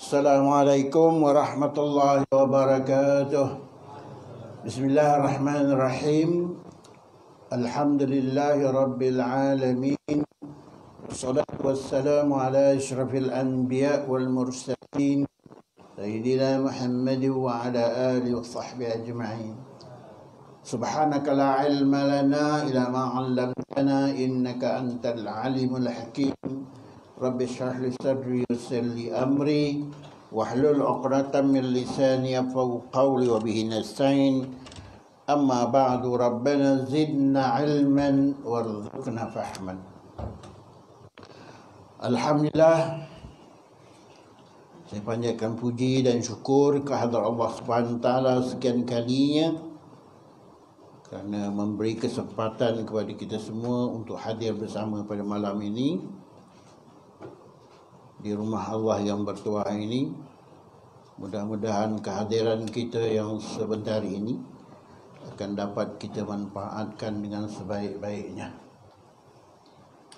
Assalamualaikum warahmatullahi wabarakatuh. Bismillahirrahmanirrahim. Alhamdulillahi rabbil alamin. Wassalatu wassalamu ala asyrafil anbiya wal mursalin Sayyidina Muhammad wa ala alihi wa sahbihi ajma'in. Subhanaka la ilma lana illa ma 'allamtana innaka antal alimul hakim. Rabbi shrah li sadri yassir li amri wahlul 'uqdatam min lisani yafqahu qawli wa bihi nasta'in. Amma ba'du, Rabbana zidna ilman warzuqna fahman. Alhamdulillah, saya panjatkan puji dan syukur kehadrat Allah Subhanahu wa taala sekian kalinya kerana memberi kesempatan kepada kita semua untuk hadir bersama pada malam ini di rumah Allah yang bertuah ini. Mudah-mudahan kehadiran kita yang sebentar ini akan dapat kita manfaatkan dengan sebaik-baiknya.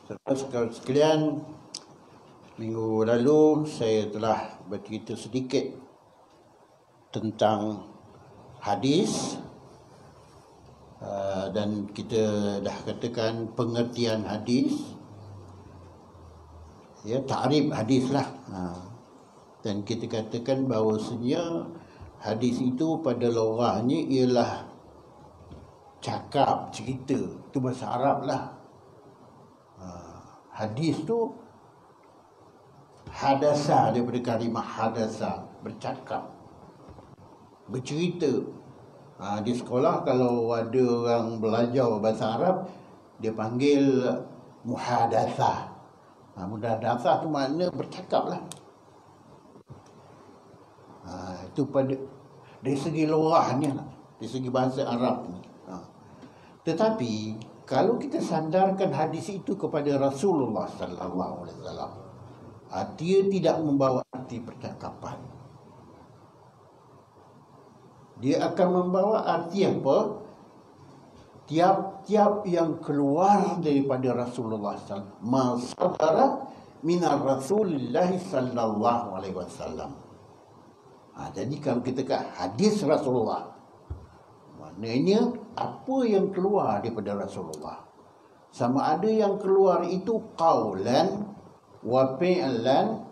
Saudara sekalian, minggu lalu saya telah bercerita sedikit tentang hadis dan kita dah katakan pengertian hadis, ya, ta'rif hadis lah. Dan kita katakan bahawasanya hadis itu pada lughahnya ialah cakap, cerita. Itu bahasa Arab lah. Hadis tu hadasa, daripada kalimah hadasa, bercakap, bercerita. Di sekolah kalau ada orang belajar bahasa Arab, dia panggil muhadatsah. Muhadatsah tu makna bercakap lah. Itu pada dari segi lughahnya, dari segi bahasa Arab ni. Tetapi kalau kita sandarkan hadis itu kepada Rasulullah sallallahu alaihi wasallam, dia tidak membawa arti percakapan. Dia akan membawa arti apa? Tiap-tiap yang keluar daripada Rasulullah sallallahu alaihi wasallam, masadara minar Rasulillah sallallahu alaihi wasallam. Jadi kalau kita kata hadis Rasulullah, maknanya apa yang keluar daripada Rasulullah. Sama ada yang keluar itu qaulan wa fi'lan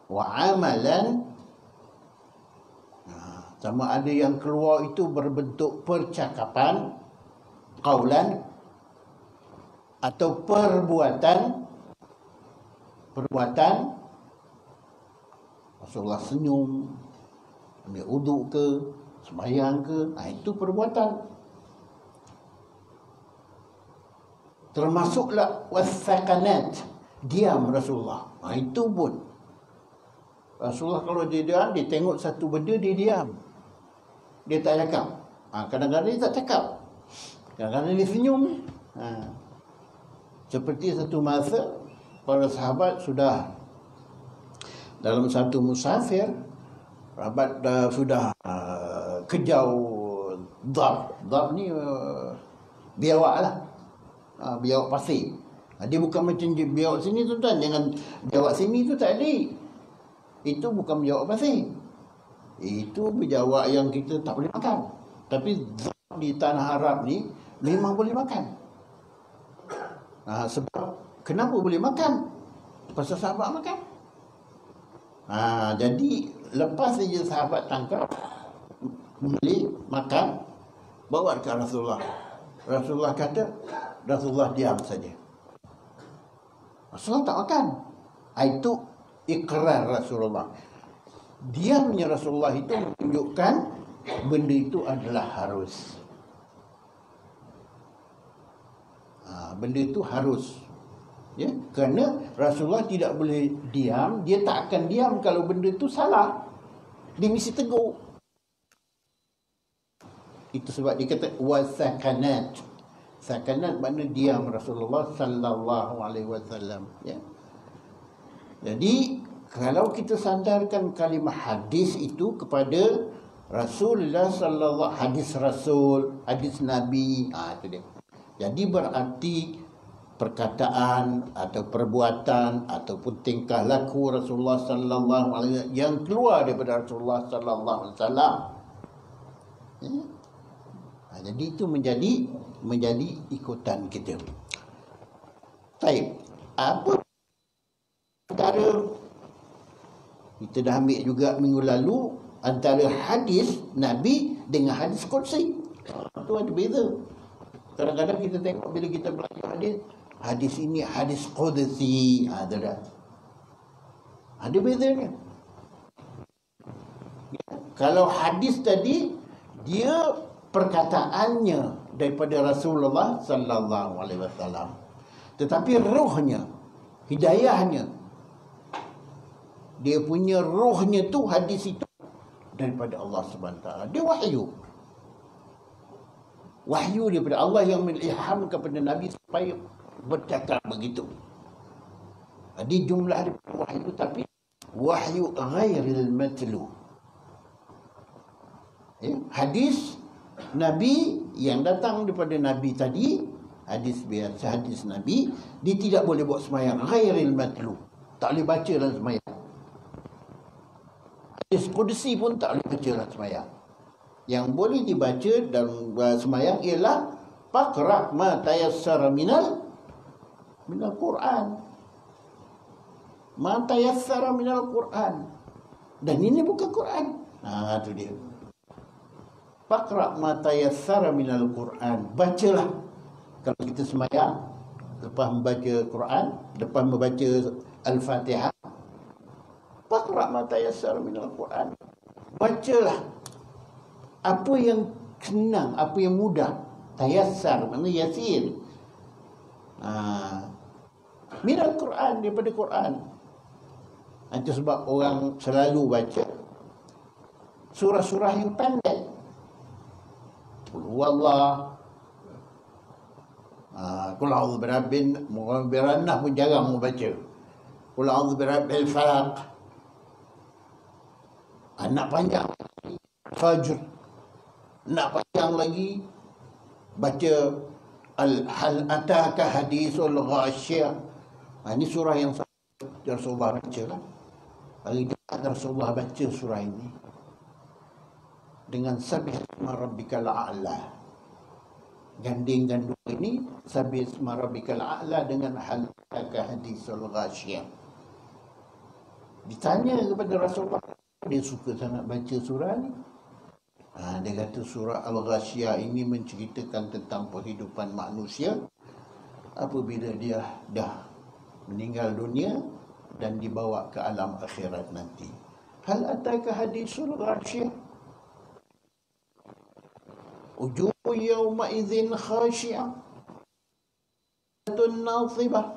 wa amalan. Sama ada yang keluar itu berbentuk percakapan, qaulan, atau perbuatan. Rasulullah senyum, ambil uduk ke, sembahyang ke, itu perbuatan. Termasuklah wasakanat, diam Rasulullah. Itu pun Rasulullah kalau dia diam, dia tengok satu benda, dia diam, dia tak cakap. Kadang-kadang dia tak cakap, kadang-kadang dia senyum. Seperti satu masa para sahabat sudah dalam satu musafir, sahabat sudah kejau Dhab ni biawak lah, biawak pasir. Dia bukan macam biawak sini tuan-tuan. Jangan biawak sini tu tak ada. Itu bukan biawak pasir. Itu biawak yang kita tak boleh makan. Tapi di tanah Arab ni memang boleh makan. Sebab kenapa boleh makan? Pasal sahabat makan. Jadi lepas saja sahabat tangkap, beli, makan, bawa ke Rasulullah. Rasulullah kata, Rasulullah diam saja. Rasulullah tak makan. Itu ikrar Rasulullah. Diamnya Rasulullah itu menunjukkan benda itu adalah harus. Benda itu harus. Ya, kerana Rasulullah tidak boleh diam. Dia tak akan diam kalau benda itu salah. Dia mesti tegur. Itu sebab dia kata wasakanat. Sakanat makna diam Rasulullah sallallahu alaihi wasallam, ya. Jadi kalau kita sandarkan kalimah hadis itu kepada Rasulullah sallallahu, hadis Rasul, hadis Nabi, itu dia. Jadi berarti perkataan atau perbuatan ataupun tingkah laku Rasulullah sallallahu alaihi wasallam yang keluar daripada Rasulullah sallallahu alaihi wasallam. Jadi itu menjadi ikutan kita. Baik, apa antara kita dah ambil juga minggu lalu antara hadis Nabi dengan hadis qudsi. Itu ada beza. Kadang-kadang kita tengok bila kita belajar hadis ini hadis qudsi, ada bezanya. Kalau hadis tadi dia perkataannya daripada Rasulullah sallallahu alaihi wasallam, tetapi rohnya, hidayahnya, dia punya rohnya tu hadis itu daripada Allah Subhanahu taala. Dia wahyu daripada Allah yang melilham kepada Nabi supaya bercakap begitu. Jadi jumlah daripada wahyu, tapi wahyu ghairil matlu. Hadis Nabi yang datang daripada Nabi tadi, hadis biasa, hadis Nabi, dia tidak boleh buat semayang ghairil matlu, tak boleh baca dalam semayang. Hadis qudsi pun tak boleh baca dalam semayang. Yang boleh dibaca dalam semayang ialah faqra' ma tayassara minal Quran. Ma tayassara minal Quran. Dan ini bukan Quran. Itu dia. Faqra' ma tayassara minal Quran. Bacalah. Kalau kita semayang, lepas membaca Quran, lepas membaca Al-Fatihah, faqra' ma tayassara minal Quran. Bacalah apa yang senang, apa yang mudah. Tayassar maknanya yasir. Minal Quran, daripada Quran. Itu sebab orang selalu baca surah-surah yang pendek. Qul huwallah, Qul a'udzu birabbin, Mughambirannah pun jarang membaca. Qul a'udzu birabbil falaq. Nak panjang Fajr. Nak panjang lagi baca hal ataka hadisul ghasyiyah. Ini surah yang Rasulullah baca lah. Hari Jumaat Rasulullah baca surah ini dengan sabbihisma rabbikal a'la. Gandingkan dua ini, sabbihisma rabbikal a'la dengan hal ataka hadisul ghasyiyah. Ditanya kepada Rasulullah, dia suka sangat baca surah ni. Dia kata surah Al-Ghasyiyah ini menceritakan tentang kehidupan manusia apabila dia dah meninggal dunia dan dibawa ke alam akhirat nanti. Hal ataka hadisul ghasyiyah, wujuhu yawma idzin khashi'ah nasibah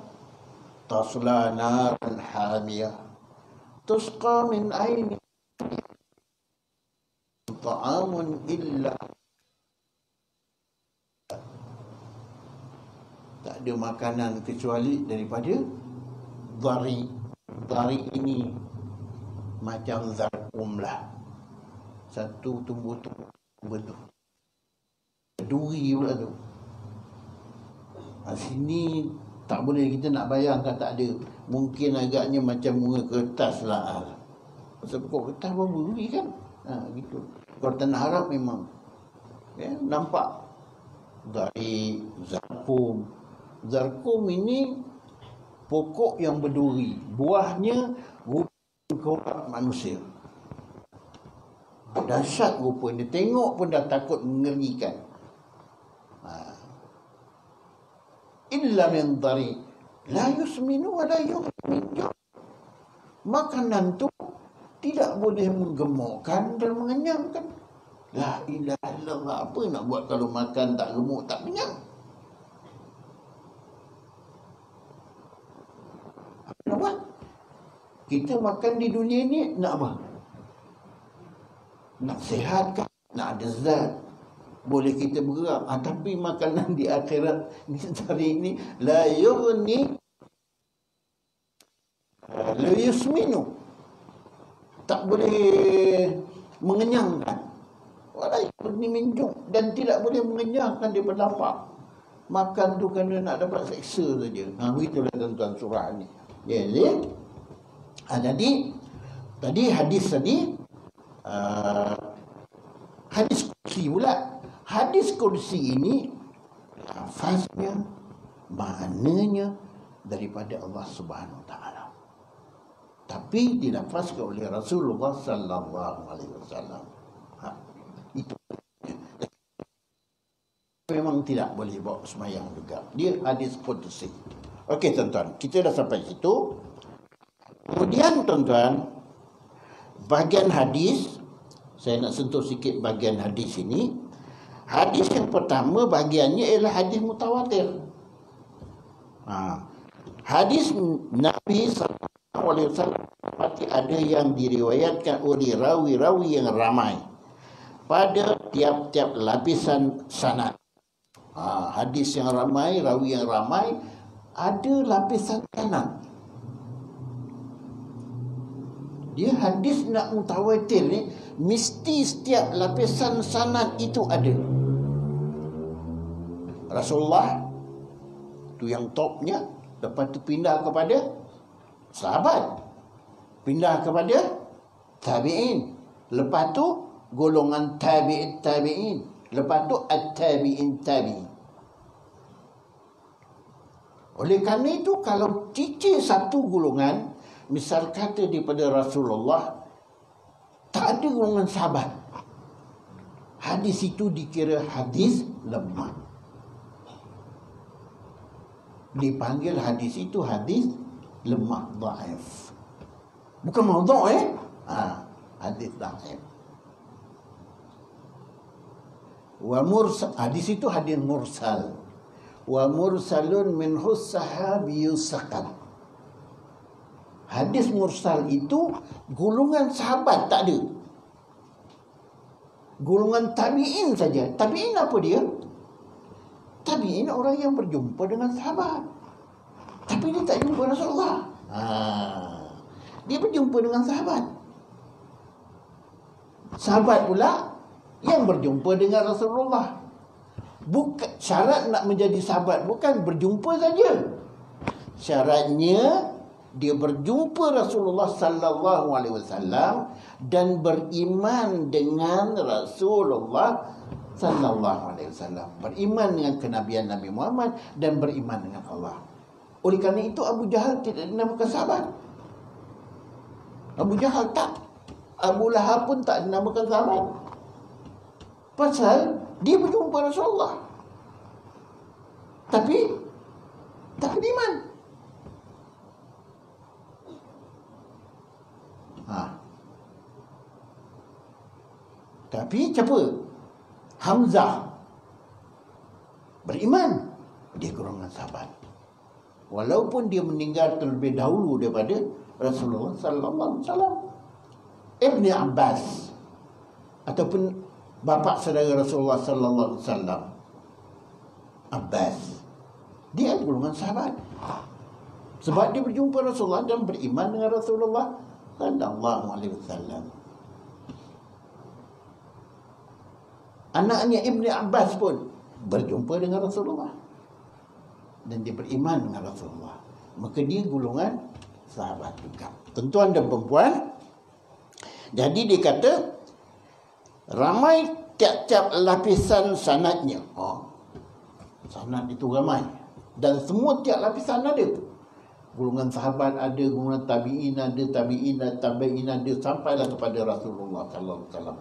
tasla naran hamiyah tusqa min aini ta'amun illa. Tak ada makanan kecuali daripada dhari. Dhari ini macam zarqum lah, satu tumbuh-tumbuh betul, duri pula tu. Sini tak boleh, kita nak bayangkan tak ada. Mungkin agaknya macam bunga kertas lah. Sebab pokok kertas pun duri kan. Gitu. Kalau tanah Arab memang nampak dari zarqum. Zarqum ini pokok yang berduri, buahnya rupa manusia. Dahsyat rupanya, tengok pun dah takut, mengerikan. Illa min dhari la yusminu wa la yughni. Makanan tu tidak boleh menggemukkan dan mengenyangkan. La ilaha illallah. Apa nak buat kalau makan tak gemuk, tak kenyang? Apa nak buat? Kita makan di dunia ni nak apa? Nak sihat kan? Nak ada zat. Boleh kita bergerak. Tapi makanan di akhirat ni, hari ini, la yughni la yusminu, tak boleh mengenyangkan. Walai minjuk, dan tidak boleh mengenyangkan daripada lapar. makan tu kerana nak dapat seksa saja. Begitulah tuan-tuan surah ni. Jadi tadi hadis tadi, hadis kursi pula. Hadis kursi ini lafaznya, maknanya daripada Allah Subhanahu Wa Taala, tapi dilafazkan oleh Rasulullah Sallallahu Alaihi Wasallam. Itu memang tidak boleh bawa semayang juga. Dia hadis qudsi. Okey tuan-tuan, kita dah sampai situ. Kemudian tuan-tuan, bahagian hadis, saya nak sentuh sikit bahagian hadis ini. Hadis yang pertama bahagiannya ialah hadis mutawatir. Hadis Nabi SAW pasti ada yang diriwayatkan oleh rawi-rawi yang ramai pada tiap-tiap lapisan sanad. Hadis yang ramai, rawi yang ramai, ada lapisan sanad. Dia hadis nak mutawatir ni, mesti setiap lapisan sanad itu ada. Rasulullah tu yang topnya, lepas tu pindah kepada sahabat, pindah kepada tabi'in, lepas tu golongan tabi'in, lepas tu at-tabi'in tabi'in. Oleh kerana itu, kalau cicir satu golongan, misal kata daripada Rasulullah, tak ada golongan sahabat, hadis itu dikira hadis lemah. Dipanggil hadis itu hadis lemah, dhaif. Bukan maudhu', hadis dhaif. Wa mursal, hadis itu hadis mursal. Wa mursalun minhu sahabiyyu saqat. Hadis mursal itu golongan sahabat tak ada, golongan tabi'in saja. Tabi'in apa dia? Tabi'in orang yang berjumpa dengan sahabat, tapi dia tak jumpa Rasulullah. Dia berjumpa dengan sahabat. Sahabat pula yang berjumpa dengan Rasulullah. Bukan syarat nak menjadi sahabat, bukan berjumpa saja. Syaratnya dia berjumpa Rasulullah sallallahu alaihi wasallam dan beriman dengan Rasulullah sallallahu alaihi wasallam, beriman dengan kenabian Nabi Muhammad dan beriman dengan Allah. Oleh kerana itu Abu Jahal tidak dinamakan sahabat. Abu Jahal tak, Abu Lahab pun tak dinamakan sahabat. Pasal dia berjumpa Rasulullah, tapi tak beriman. Tapi siapa? Hamzah beriman, dia golongan sahabat, walaupun dia meninggal terlebih dahulu daripada Rasulullah sallallahu alaihi wasallam. Ibni Abbas ataupun bapa saudara Rasulullah sallallahu alaihi wasallam, Abbas, dia golongan sahabat sebab dia berjumpa Rasulullah dan beriman dengan Rasulullah sallallahu alaihi wasallam. Anaknya Ibni Abbas pun berjumpa dengan Rasulullah dan dia beriman dengan Rasulullah, maka dia golongan sahabat juga. Tuan-tuan dan perempuan, jadi dia kata ramai tiap-tiap lapisan sanadnya. Sanad itu ramai, dan semua tiap lapisan ada. Golongan sahabat ada, golongan tabi'in ada, tabi'in ada, sampailah kepada Rasulullah sallallahu alaihi wasallam.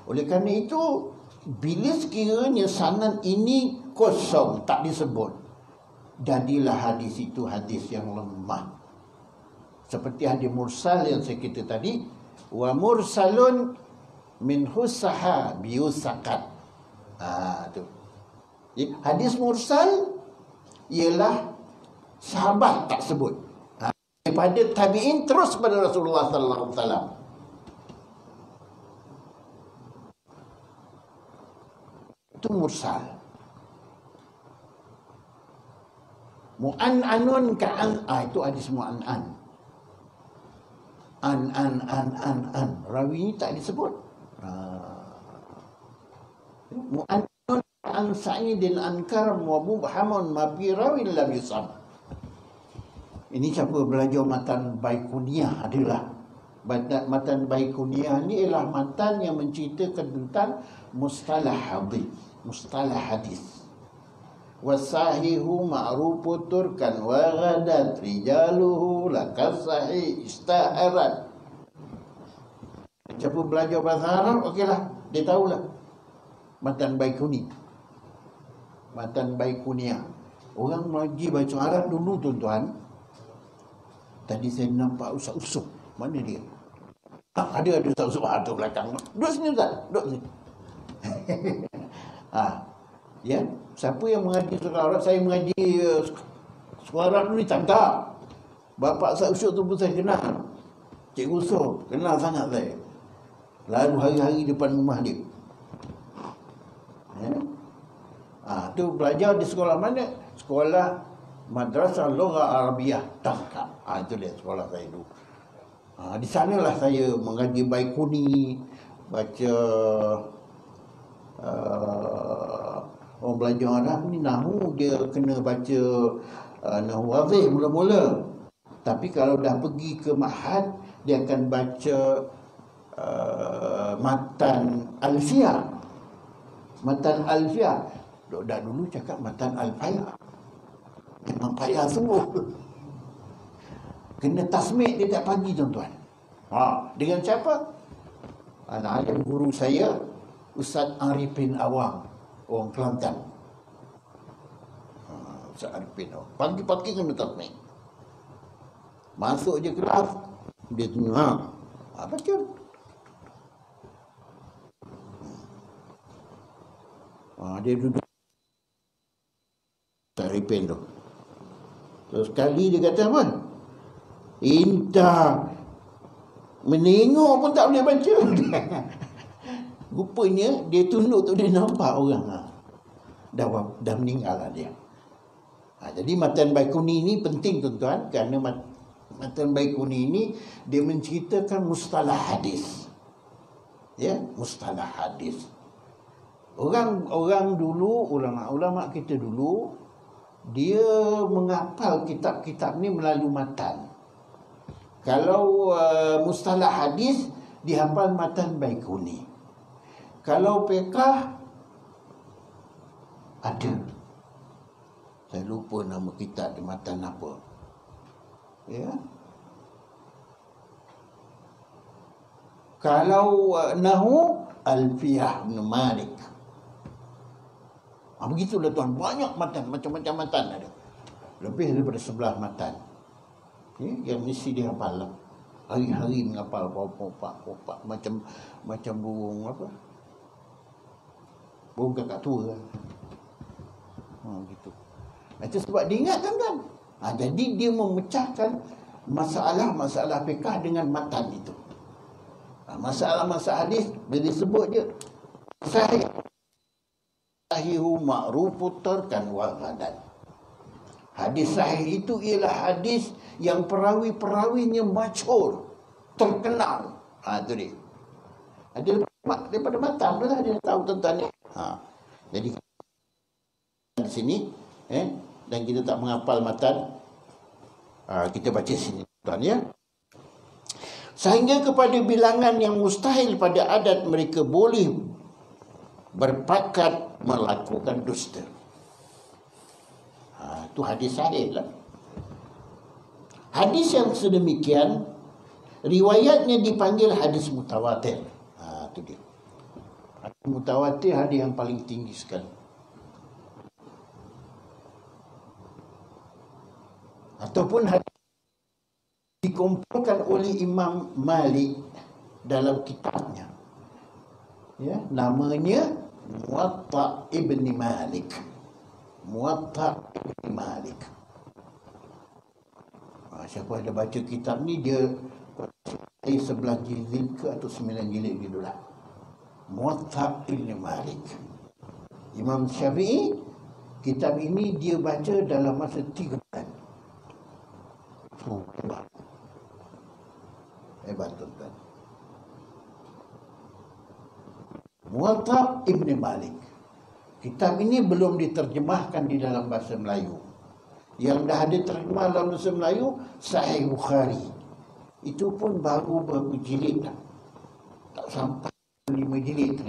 Oleh kerana itu, bila sekiranya sanad ini kosong, tak disebut, jadilah hadis itu hadis yang lemah. Seperti hadis mursal yang saya kata tadi, wa mursalun minhu sahabiyyu saqat. Tu. Hadis mursal ialah sahabat tak sebut. Daripada tabi'in terus pada Rasulullah sallallahu alaihi wasallam. Itu mursal. Mu'an'anun ka'an, itu hadis mu'an'an. Rawi ini tak disebut. Mu'an'anun an Sa'idin ankaram wa mubhamun ma fi rawin lam yusam. Ini siapa belajar matan Baiquniyah adalah matan Baiquniyah ni ialah matan yang menceritakan tentang mustalah hadis. Wasahihu ma'rufu turkan wa ghadat rijaluhu lakas sahih istaharat. Siapa belajar bahasa Arab, okeylah, dia tahulah matan Baiquni, matan Baiquniyah. Orang lagi baca Arab dulu tuan-tuan. Tadi saya nampak Ustaz Usuk. Mana dia? Ada Ustaz Usuk tu belakang. Duduk sini Ustaz, duduk sini. Ya, siapa yang mengaji surah Arab? Saya mengaji surah Arab dulu tak. Bapak Ustaz Usuk tu pun saya kenal. Cikgu Usuk, kenal sangat saya. Lalu hari-hari depan rumah dia. Ya. Tu belajar di sekolah mana? Sekolah Madrasah Lugha Arabiyah Tangkap. Itu dia sekolah saya dulu. Di sanalah saya mengaji Baiquni, baca orang belajar Arab ni nahwu dia kena baca nahwu wadhih mula-mula. Tapi kalau dah pergi ke ma'had, dia akan baca matan alfiyah. Matan alfiyah. Dah dulu cakap matan alfayah. Memang payah sungguh. Kena tasmik dia tak pagi tuan-tuan. Dengan siapa? Anak guru saya Ustaz Arifin Awang, orang Kelantan. Ustaz Arifin Awang. Pagi-pagi kena tasmik. Masuk je kelas, dia tanya, baca. Dia duduk Ustaz Arifin tu. Terus sekali dia kata apa? Inta menengok pun tak boleh baca. Rupanya dia tunduk tu dia nampak orang dah meninggal lah dia. Jadi matan Baiquni ni penting tuan-tuan, kerana matan Baiquni ni dia menceritakan mustalah hadis. Ya, mustalah hadis. Orang dulu, ulama kita dulu, dia menghafal kitab-kitab ni melalui matan. Kalau mustalah hadis dihafal matan Baiquni. Kalau fiqh ada, saya lupa nama kitab di matan apa. Ya. Kalau nahwu Alfiyah bin Malik. Begitulah tuan, banyak matan, macam-macam matan ada. Lebih daripada 11 matan. Yang mesti dihafal lah. Hari-hari menghafal popak macam burung apa? Burung kakak tua kan. Gitu. Itu sebab dia ingat kan. Jadi dia memecahkan masalah-masalah fiqh dengan matan itu. Masalah-masalah hadis bila disebut je sahihu ma'rufu tarkan wa ghadan. Hadis sahih itu ialah hadis yang perawi-perawinya masyhur, terkenal. Itu dia. Daripada matan tu lah dia tahu tentang ni. Jadi di sini dan kita tak menghafal matan, kita baca sini tuan ya. Sehingga kepada bilangan yang mustahil pada adat mereka boleh berpakat melakukan dusta. Itu hadis sahih lah. Hadis yang sedemikian riwayatnya dipanggil hadis mutawatir. Itu dia. Hadis mutawatir hadis yang paling tinggi sekali. Ataupun hadis dikumpulkan oleh Imam Malik dalam kitabnya. Ya, namanya Muwatta Ibni Malik. Muwatta Ibni Malik. Siapa ada baca kitab ni, dia 11 jilid ke atau 9 jilid gitu lah. Muwatta Ibni Malik. Imam Syafi'i, kitab ini dia baca dalam masa 3 bulan. Hebat tuan-tuan. Muwatta Ibni Malik. Kitab ini belum diterjemahkan di dalam bahasa Melayu. Yang dah ada terjemah dalam bahasa Melayu, Sahih Bukhari. Itu pun baru berapa jilid dah. Tak sampai 5 jilid.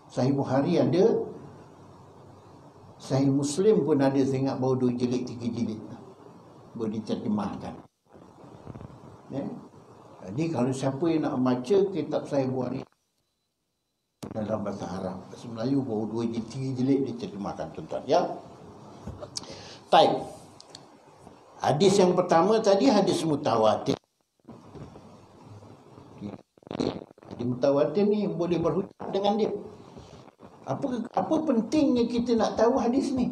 Sahih Bukhari ada, Sahih Muslim pun ada, saya ingat baru 2 jilid, 3 jilid baru diterjemahkan. Jadi kalau siapa yang nak baca kitab Sahih Bukhari dalam bahasa Arab, bahasa Melayu baru 2 jilid, 3 jilid diterjemahkan, tuan-tuan, ya. Baik. Hadis yang pertama tadi hadis mutawatir. Hadis mutawatir ni boleh berhujah dengan dia. Apa pentingnya kita nak tahu hadis ni?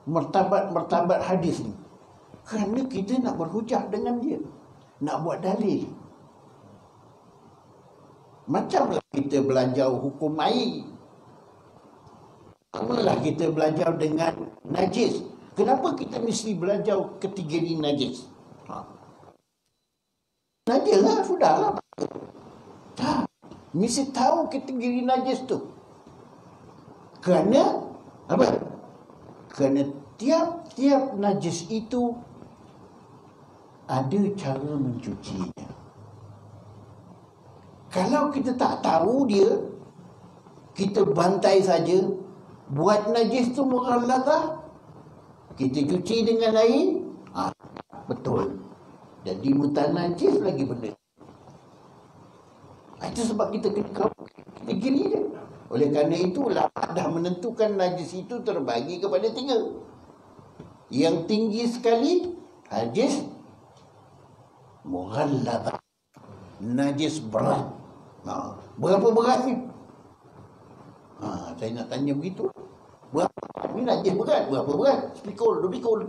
Martabat hadis ni. Kerana kita nak berhujah dengan dia. Nak buat dalil. Macamlah kita belajar hukum air. Amalah kita belajar dengan najis. Kenapa kita mesti belajar kategori najis? Najis lah, sudah lah. Tak. Mesti tahu kategori najis tu. Kerana apa? Kerana tiap-tiap najis itu ada cara mencucinya. Kalau kita tak tahu dia, kita bantai saja, buat najis tu mughalladhah, kita cuci dengan air, betul. Jadi mutanajis lagi benda. Itu sebab kita kena tahu kategori dia. Oleh kerana itu, ulama dah menentukan najis itu terbagi kepada 3. Yang tinggi sekali, najis mughalladhah, najis berat. Berapa beratnya? Saya nak tanya begitu. Berapa? Ini najis berat. Berapa berat? Sepikul, 2 pikul.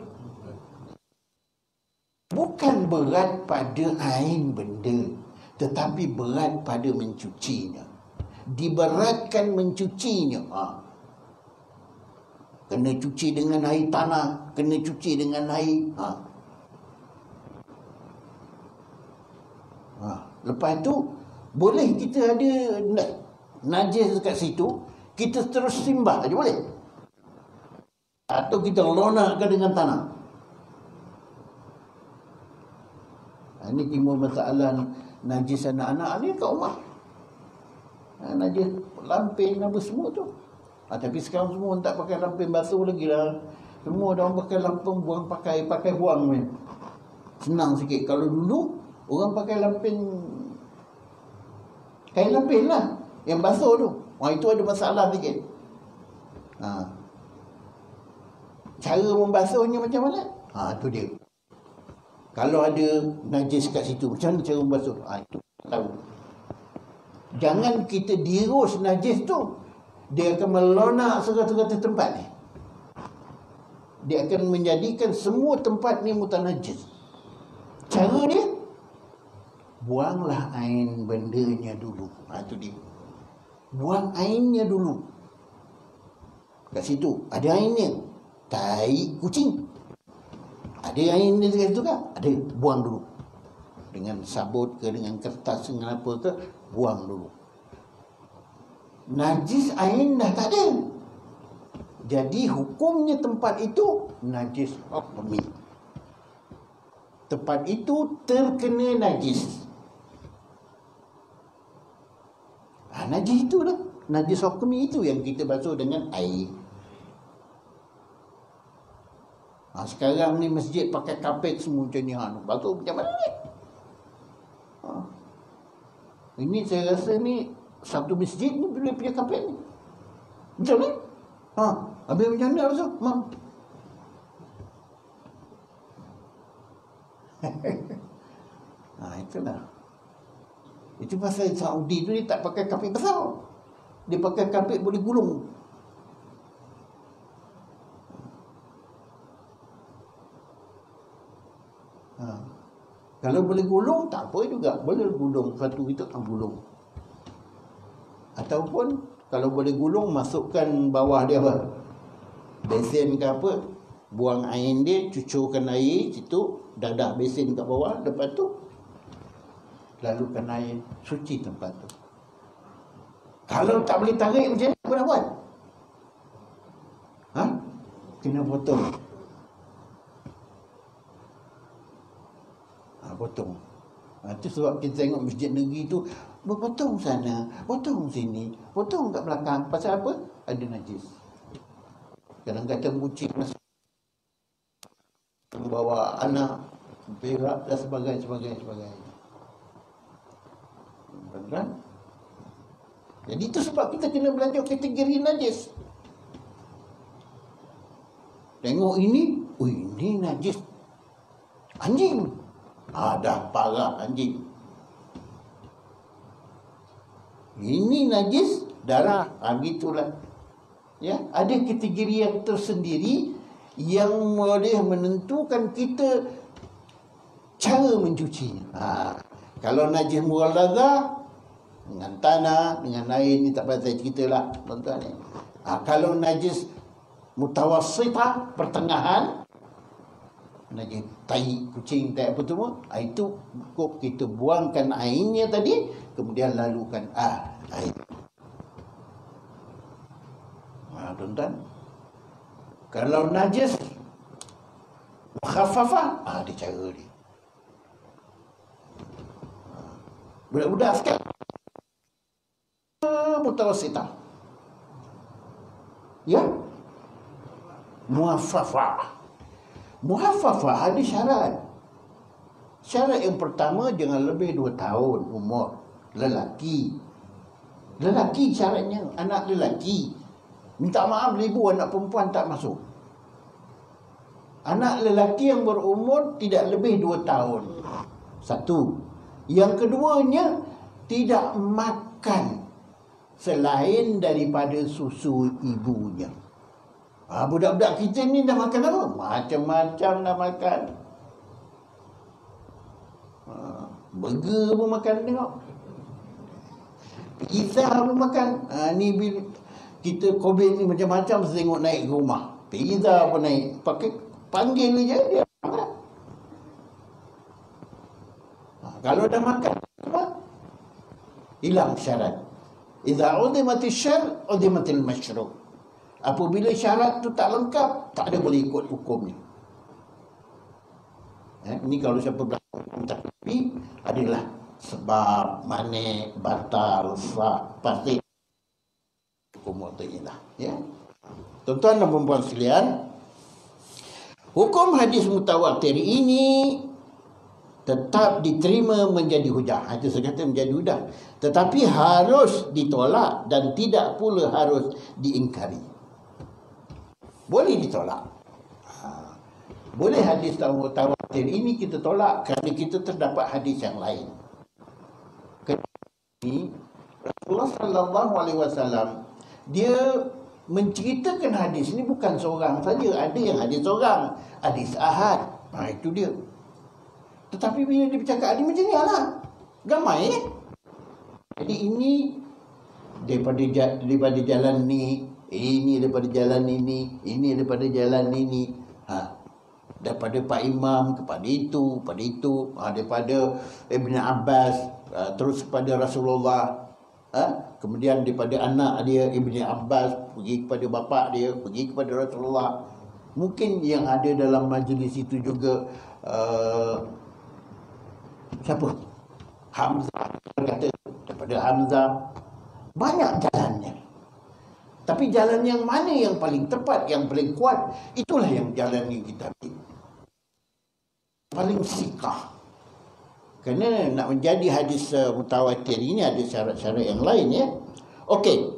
Bukan berat pada ain benda, tetapi berat pada mencucinya. Diberatkan mencucinya. Kena cuci dengan air tanah, kena cuci dengan air. Lepas tu boleh kita ada najis dekat situ, kita terus simbah aja boleh. Atau kita lonakkan dengan tanah. Ini timbul masalah najis anak-anak ni kat rumah. Najis lampin apa semua tu. Tapi sekarang semua tak pakai lampin basuh lagi lah. Semua orang pakai lampin buang, pakai buang ni. Senang sikit. Kalau dulu orang pakai lampin, kain lampin lah yang basuh tu. Itu ada masalah sikit. Cara membasuhnya macam mana? Tu dia. Kalau ada najis kat situ, macam mana cara membasuh? Itu tahu. Jangan kita dirus najis tu, dia akan melonak segala-gala tempat ni. Dia akan menjadikan semua tempat ni mutanajis. Cara dia, buanglah ain bendanya dulu. Itu dia. Buang ainnya dulu. Kat situ ada ainnya. Tai kucing. Ada ain di situ kan? Ada. Buang dulu. Dengan sabut ke, dengan kertas, dengan apa ke, buang dulu. Najis ain dah tak ada. Jadi hukumnya tempat itu najis hukmi. Tempat itu terkena najis. Najis itu lah. Najis hukmi itu yang kita basuh dengan air. Sekarang ni masjid pakai kapet semua macam ni. Basuh macam mana ni? Ini saya rasa ni satu masjid ni boleh punya kapet ni. Macam ni? Habis macam mana basuh? Itulah. Itu pasal Saudi tu dia tak pakai kapet besar. Dia pakai kapet boleh gulung. Kalau boleh gulung tak apa juga. Boleh gulung satu itu gulung. Ataupun kalau boleh gulung, masukkan bawah dia apa? Besen ke apa? Buang air dia, cucurkan air situ, dadah besen kat bawah, lepas tu lalukan air, suci tempat tu. Kalau tak boleh tarik macam mana aku nak buat? Ha? Kena potong. Potong. Itu sebab kita tengok masjid negeri tu berpotong sana, potong sini, potong kat belakang. Pasal apa? Ada najis. Kadang-kadang kucing masuk, bawa anak, berak dan sebagainya. Benar? Jadi itu sebab kita kena belajar kategori najis. Tengok ini, ini najis. Anjing. Dah parah anjing. Ini najis darah. Gitulah. Ya, ada kategori yang tersendiri yang boleh menentukan kita cara mencucinya. Kalau najis mughallaza dengan tanah, dengan air, ni tak payah saya ceritalah tuan-tuan ni. Kalau najis mutawassitah, pertengahan, najis tai kucing, tai apa semua, itu cukup kita buangkan airnya tadi, kemudian lalukan air. Tuan-tuan, kalau najis khaffafah, ada cara dia. Budak-budak sekarang mutawassitah, ya, muaffafah. Muhaffafah ada syarat. Syarat yang pertama, jangan lebih 2 tahun umur. Lelaki syaratnya, anak lelaki. Minta maaf, 1000 anak perempuan tak masuk. Anak lelaki yang berumur tidak lebih 2 tahun. Satu. Yang keduanya, tidak makan selain daripada susu ibunya. Budak-budak kita ni dah makan apa? Macam-macam dah makan. Burger pun makan, tengok. Pizza pun makan. Ni kita COVID ni macam-macam tengok naik ke rumah. Pizza pun naik. Pakai panggil je dia makan. Kalau dah makan, apa? Hilang syarat. Idza udimatis syar, udimatil masyru'. Apabila syarat tu tak lengkap, tak ada boleh ikut hukumnya. Ini kalau siapa berlaku, tapi adalah sebab, manik, batal, sah, pasti hukum mu'ta'ilah. Ya. Tuan-tuan dan puan-puan sekalian, hukum hadis mutawatir ini tetap diterima menjadi hujah. Itu saya kata menjadi hujah. Tetapi harus ditolak dan tidak pula harus diingkari. Boleh ditolak. Boleh hadis mutawatir ini kita tolak kerana kita terdapat hadis yang lain. Ini Rasulullah sallallahu alaihi wasallam dia menceritakan hadis ini bukan seorang saja, ada yang hadis seorang, hadis ahad. Itu dia. Tetapi bila dia bercakap hadis macam ni lah, gamai. Jadi ini daripada jalan ni, ini daripada jalan ini daripada jalan ini. Daripada Pak Imam kepada itu, daripada Ibn Abbas, terus kepada Rasulullah. Kemudian daripada anak dia Ibn Abbas pergi kepada bapa dia, pergi kepada Rasulullah. Mungkin yang ada dalam majlis itu juga siapa? Hamzah, kata daripada Hamzah. Banyak jalannya. Tapi jalan yang mana yang paling tepat, yang paling kuat, itulah yang jalan yang kita ambil. Paling sikah. Kerana nak menjadi hadis mutawatir ini ada syarat-syarat yang lain, ya. Okey.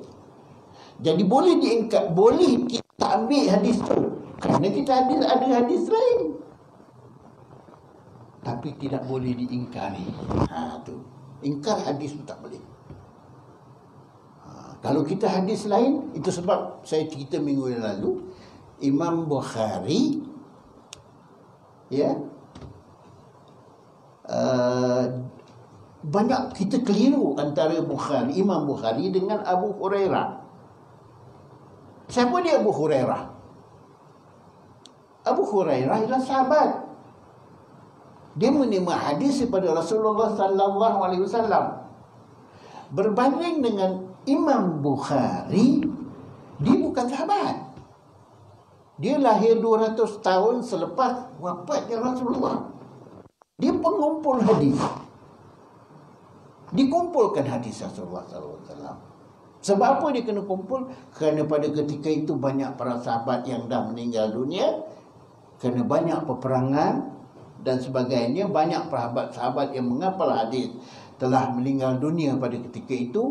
Jadi boleh diingkar, boleh kita ambil hadis tu kerana kita ada hadis lain. Tapi tidak boleh diingkari. Tu. Ingkar hadis tu tak boleh. Kalau kita hadis lain, itu sebab saya cerita minggu yang lalu, Imam Bukhari, ya, banyak kita keliru antara Imam Bukhari dengan Abu Hurairah. Siapa dia Abu Hurairah? Abu Hurairah adalah sahabat. Dia menerima hadis daripada Rasulullah sallallahu alaihi wasallam. Berbanding dengan Imam Bukhari, dia bukan sahabat. Dia lahir 200 tahun selepas wafatnya Rasulullah. Dia pengumpul hadis. Dikumpulkan hadis Rasulullah SAW. Sebab apa dia kena kumpul? Kerana pada ketika itu banyak para sahabat yang dah meninggal dunia. Kerana banyak peperangan dan sebagainya. Banyak sahabat yang menghafal hadis telah meninggal dunia pada ketika itu.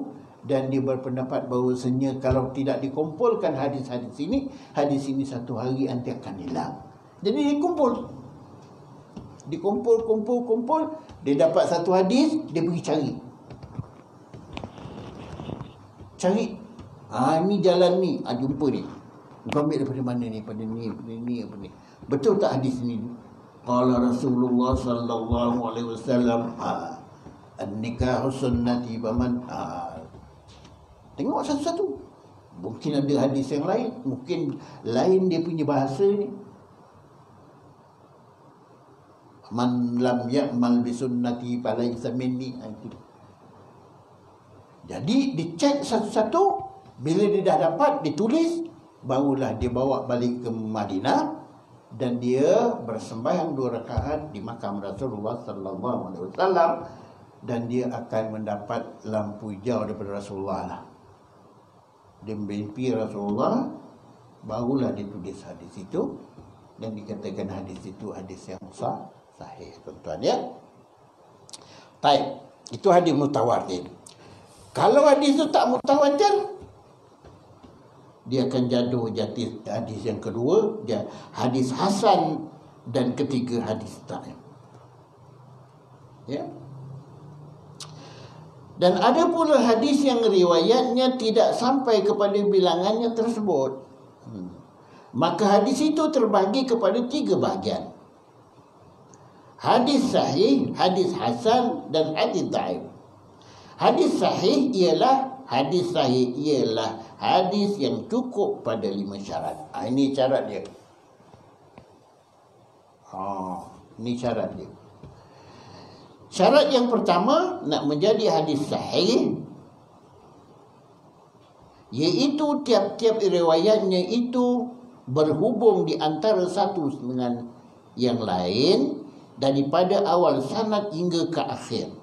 Dan dia berpendapat bahawasanya kalau tidak dikumpulkan hadis-hadis ini satu hari nanti akan hilang. Jadi dikumpul. Kumpul. Dia dapat satu hadis, dia pergi cari. Ini jalan ni, jumpa ni. Kau ambil daripada mana ni? Pada ni, apa ni? Betul tak hadis ni? Qala Rasulullah sallallahu alaihi wasallam, an-nikahu sunnati faman tengok satu-satu. Mungkin ada hadis yang lain, mungkin lain dia punya bahasa ni. Man lam ya'mal bi sunnati falaysa minni. Jadi dicek satu-satu. Bila dia dah dapat, ditulis, barulah dia bawa balik ke Madinah dan dia bersembahyang 2 rakaat di makam Rasulullah sallallahu alaihi wasallam dan dia akan mendapat lampu hijau daripada Rasulullah lah. Dia mimpi Rasulullah, barulah ditulis hadis itu dan dikatakan hadis itu hadis yang sahih, tuan-tuan ya. Baik, itu hadis mutawatir. Kalau hadis itu tak mutawatir, dia akan jatuh hadis yang kedua, dia hadis hasan, dan ketiga hadis dhaif. Ya. Dan ada pula hadis yang riwayatnya tidak sampai kepada bilangannya tersebut. Maka hadis itu terbagi kepada 3 bahagian. Hadis sahih, hadis hasan, dan hadis dhaif. Hadis sahih ialah hadis yang cukup pada 5 syarat. Ini syarat dia. Ini syarat dia. Syarat yang pertama nak menjadi hadis sahih, iaitu tiap-tiap riwayatnya itu berhubung di antara satu dengan yang lain daripada awal sanad hingga ke akhir.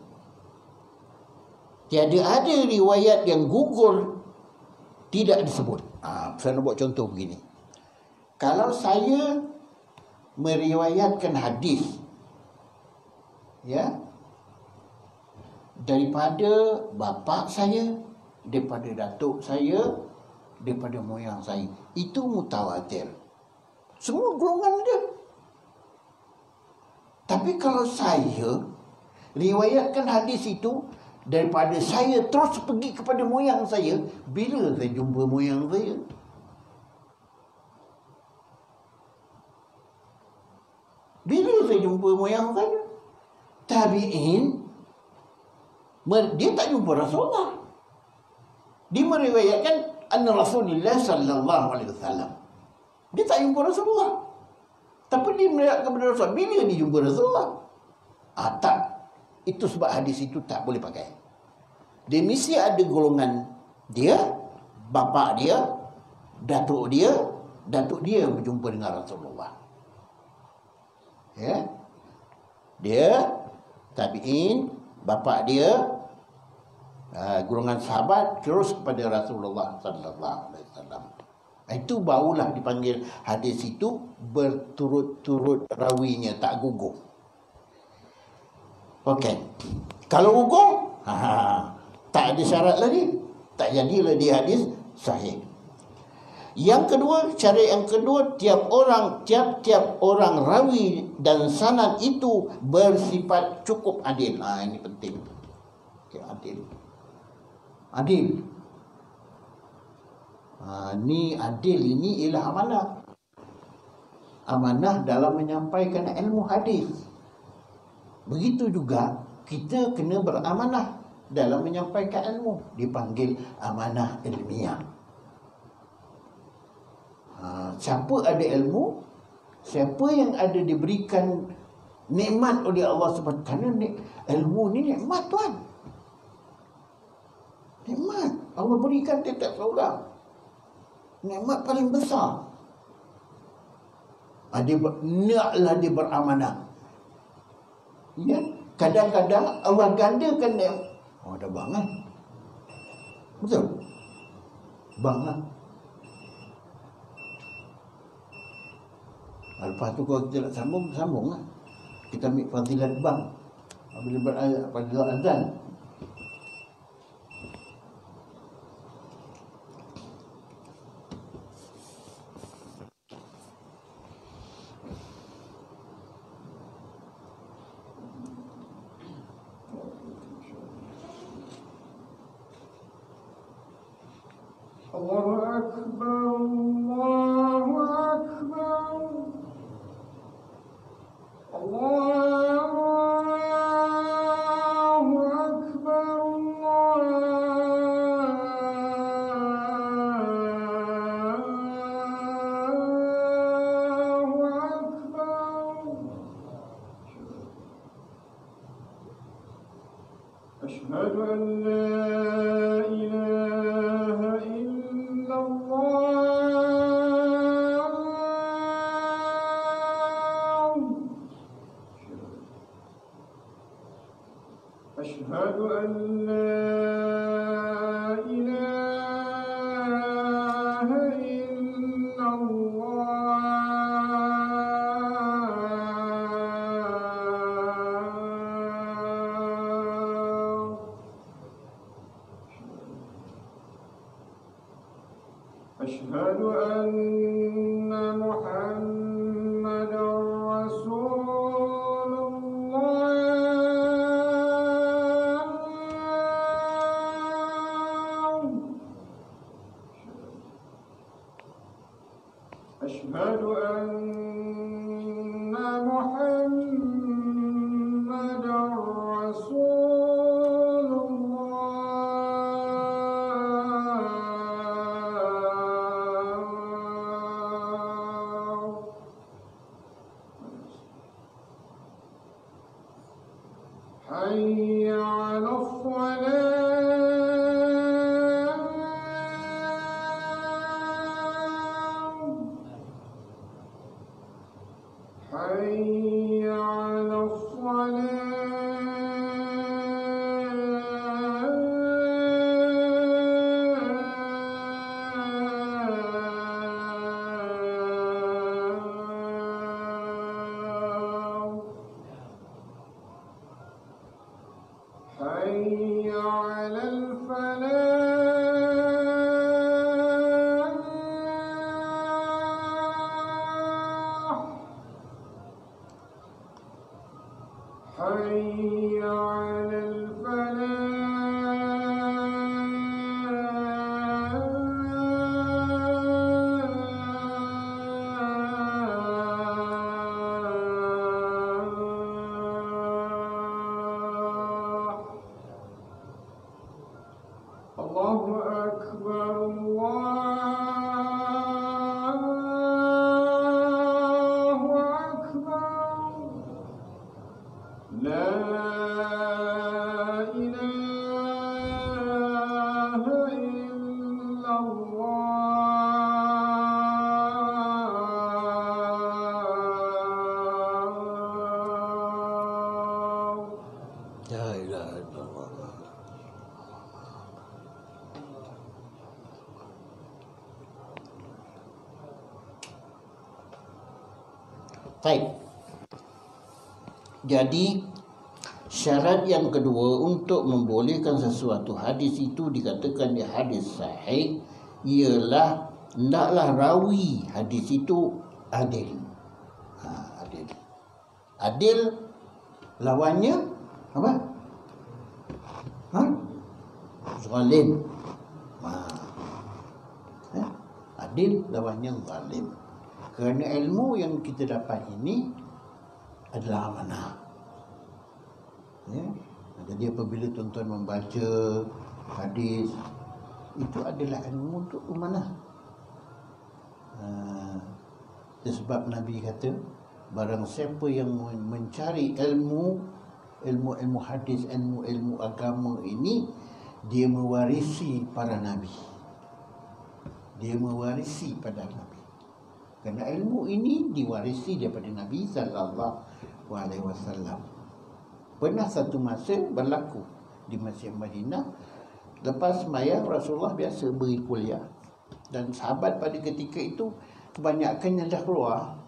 Tiada ada riwayat yang gugur tidak disebut. Saya nak buat contoh begini. Kalau saya meriwayatkan hadis, ya, daripada bapa saya, daripada datuk saya, daripada moyang saya, itu mutawatir. Semua golongan dia. Tapi kalau saya riwayatkan hadis itu daripada saya terus pergi kepada moyang saya, bila saya jumpa moyang saya? Bila saya jumpa moyang saya? Tabi'in, dia tak jumpa Rasulullah. Dia meriwayatkan anna Rasulullah sallallahu alaihi wasallam. Dia tak jumpa Rasulullah. Tapi dia meriwayatkan kepada Rasulullah. Bila dia jumpa Rasulullah? Tak. Itu sebab hadis itu tak boleh pakai. Dia mesti ada golongan dia, bapa dia, datuk dia berjumpa dengan Rasulullah. Ya. Dia tabi'in, bapa dia, golongan sahabat terus kepada Rasulullah sallallahu alaihi wasallam. Itu barulah dipanggil hadis itu berturut-turut rawinya, tak gugur. Okey. Kalau gugur, tak ada syarat lagi, tak jadilah dia hadis sahih. Yang kedua, syarat yang kedua, tiap-tiap orang rawi dan sanad itu bersifat cukup adil. Ini penting. Okay, adil. Ni adil ini ialah amanah. Amanah dalam menyampaikan ilmu hadis. Begitu juga kita kena beramanah dalam menyampaikan ilmu. Dipanggil amanah ilmiah. Siapa ada ilmu, siapa yang ada diberikan nikmat oleh Allah SWT. Kerana ilmu ni nikmat, tuan. Allah berikan tiap seorang nikmat paling besar. Niatlah dia beramanah. Ya, kadang-kadang Allah gandakan nikmat. Oh, ada banget. Betul? Banget. Lepas tu kalau kita nak sambung lah. Kita ambil fadilat bang. Bila berayat fadilat azan. Allahu Akbar, Allahu Akbar, Allahu Akbar, Allahu Akbar. Asyhadu an la أشهد أن لا إله إلا الله أشهد أن محمدا رسول الله أشهد أن محمدا رسول الله حي على الصلاة حي على الصلاة حي على الفلاح حي على الفلاح الله أكبر الله أكبر لا إله إلا الله La ilaha illallah. Baik. Jadi syarat yang kedua untuk membolehkan sesuatu hadis itu dikatakan dia hadis sahih ialah hendaklah rawi hadis itu adil. Adil. Adil lawannya apa? Zalim. Adil lawannya zalim. Kerana ilmu yang kita dapat ini adalah amanah. Ya. Jadi apabila tuan-tuan membaca hadis, itu adalah ilmu untuk amanah. Sebab Nabi kata, barang siapa yang mencari ilmu hadis, ilmu agama ini, dia mewarisi para nabi. Dia mewarisi pada nabi. Kerana ilmu ini diwarisi daripada Nabi sallallahu alaihi wasallam. Pernah satu masa berlaku di Masjid Madinah, lepas sembahyang Rasulullah biasa beri kuliah, dan sahabat pada ketika itu kebanyakannya dah keluar,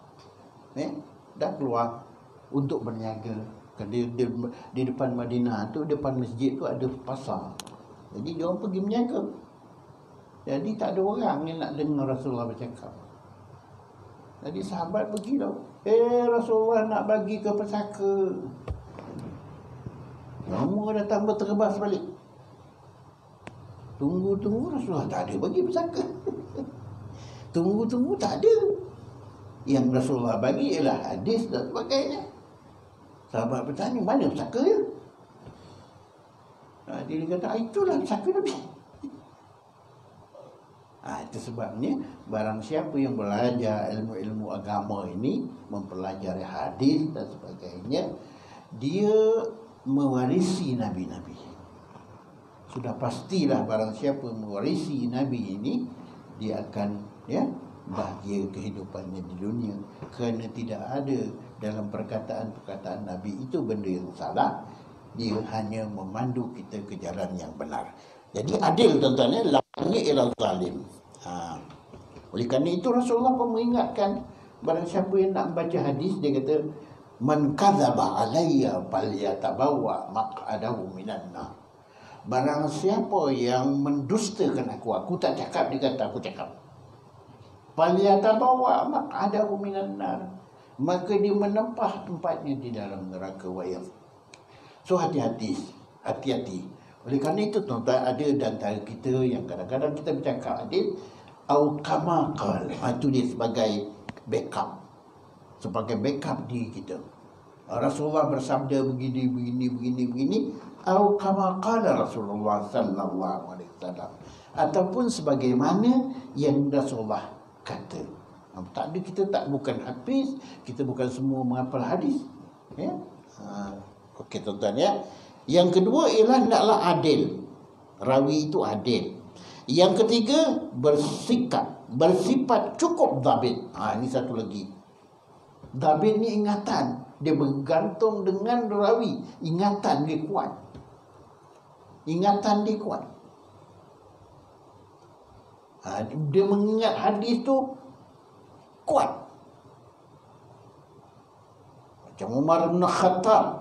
dah keluar untuk berniaga. Di depan Madinah tu, depan masjid tu ada pasar. Jadi dia orang pergi berniaga. Jadi tak ada orang yang nak dengar Rasulullah bercakap. Jadi sahabat pergi tau. Rasulullah nak bagi ke pesaka. Lama datang berterbas balik. Tunggu-tunggu Rasulullah tak ada bagi pesaka. Tunggu-tunggu tak ada. Yang Rasulullah bagi ialah hadis dan sebagainya. Sahabat bertanya, mana pesaka dia? Dia kata, itulah pesaka Nabi. Itu sebabnya barang siapa yang belajar ilmu-ilmu agama ini, mempelajari hadis dan sebagainya, dia mewarisi nabi-nabi. Sudah pastilah barang siapa mewarisi nabi ini, dia akan bahagia kehidupannya di dunia. Kerana tidak ada dalam perkataan-perkataan nabi itu benda yang salah. Dia hanya memandu kita ke jalan yang benar. Jadi adil tuan-tuan, la'annya ila zalim. Oleh kerana itu Rasulullah pun mengingatkan, barang siapa yang nak baca hadis, dia kata, man kadzaba alayya falyatabawa maq'adahu minan nar. Barang siapa yang mendustakan aku tak cakap, dia kata aku cakap. Falyatabawa maq'adahu minan nar, maka dia menempah tempatnya di dalam neraka wayaf. So hati-hati. Oleh kerana itu tuan-tuan, ada di antara kita yang kadang-kadang kita bercakap hadis au kama qal, itu dia sebagai backup, diri kita. Rasulullah bersabda begini, au kama qala Rasulullah sallallahu alaihi wasallam, ataupun sebagaimana yang Rasulullah kata. Tak ada, kita bukan hafiz, kita bukan semua menghafal hadis. Okey tuan-tuan ya. Yang kedua ialah hendaklah adil. Rawi itu adil. Yang ketiga, bersifat cukup dhabit. Ini satu lagi. Dhabit ni ingatan. Dia bergantung dengan rawi. Ingatan dia kuat. Dia mengingat hadis tu kuat. Macam Umar bin Khattab.